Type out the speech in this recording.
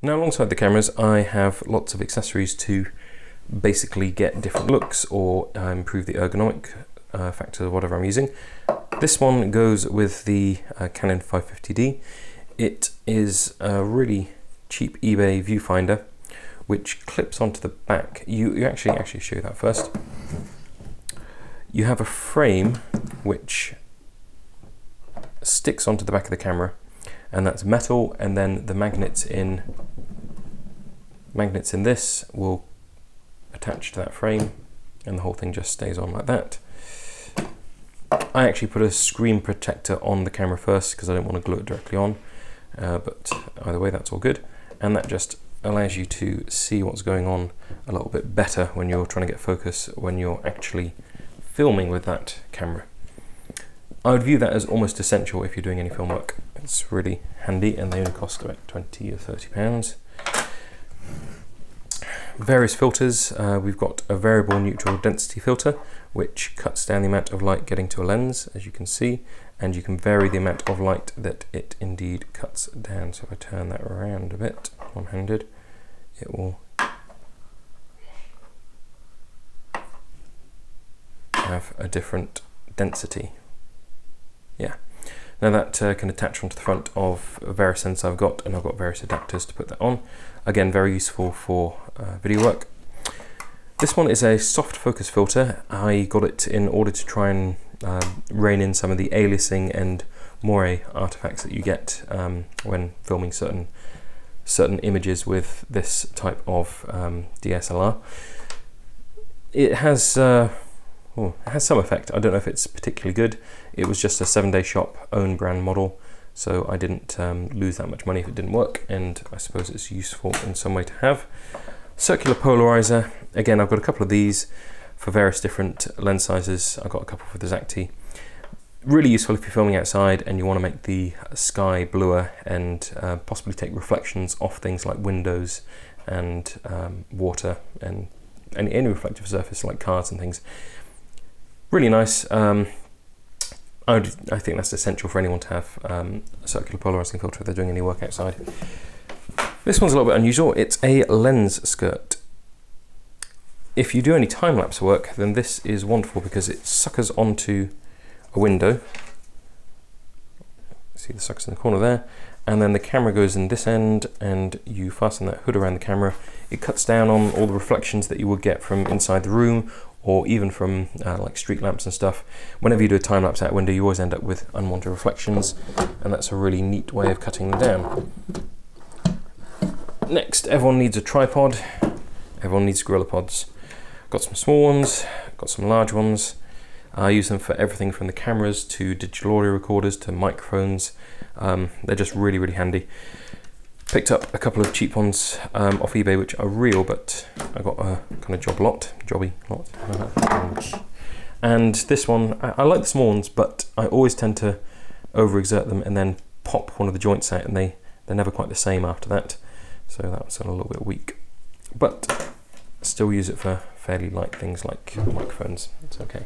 Now alongside the cameras I have lots of accessories to basically get different looks or improve the ergonomic factor of whatever I'm using. This one goes with the Canon 550D. It is a really cheap eBay viewfinder which clips onto the back. You actually show that first. You have a frame which sticks onto the back of the camera, and that's metal, and then the magnets in this will attach to that frame, and the whole thing just stays on like that. I actually put a screen protector on the camera first because I don't want to glue it directly on, but either way that's all good, and that just allows you to see what's going on a little bit better when you're trying to get focus when you're actually filming with that camera. I would view that as almost essential if you're doing any film work. It's really handy, and they only cost about 20 or 30 pounds. Various filters. We've got a variable neutral density filter which cuts down the amount of light getting to a lens, as you can see, and you can vary the amount of light that it indeed cuts down. So if I turn that around a bit one-handed, it will have a different density. Yeah. Now that can attach onto the front of various lenses I've got, and I've got various adapters to put that on. Again, very useful for video work. This one is a soft focus filter. I got it in order to try and rein in some of the aliasing and moire artifacts that you get when filming certain images with this type of DSLR. It has some effect. I don't know if it's particularly good. It was just a 7-day shop own brand model, so I didn't lose that much money if it didn't work, and I suppose it's useful in some way to have. Circular polarizer. Again, I've got a couple of these for various different lens sizes. I've got a couple for the Zacti. Really useful if you're filming outside and you want to make the sky bluer and possibly take reflections off things like windows and water and any reflective surface like cars and things. Really nice. I think that's essential for anyone to have a circular polarizing filter if they're doing any work outside. This one's a little bit unusual. It's a LenSkirt. If you do any time-lapse work, then this is wonderful because it suckers onto a window. See the suckers in the corner there, and then the camera goes in this end, and you fasten that hood around the camera. It cuts down on all the reflections that you would get from inside the room, or even from like street lamps and stuff. Whenever you do a time lapse out window, you always end up with unwanted reflections, and that's a really neat way of cutting them down. Next, everyone needs a tripod. Everyone needs Gorillapods. Got some small ones, got some large ones. I use them for everything from the cameras to digital audio recorders to microphones. They're just really, really handy. Picked up a couple of cheap ones off eBay, which are real, but I got a kind of jobby lot. And this one, I like the small ones, but I always tend to overexert them and then pop one of the joints out, and they're never quite the same after that. So that was a little bit weak, but still use it for fairly light things like microphones. It's okay.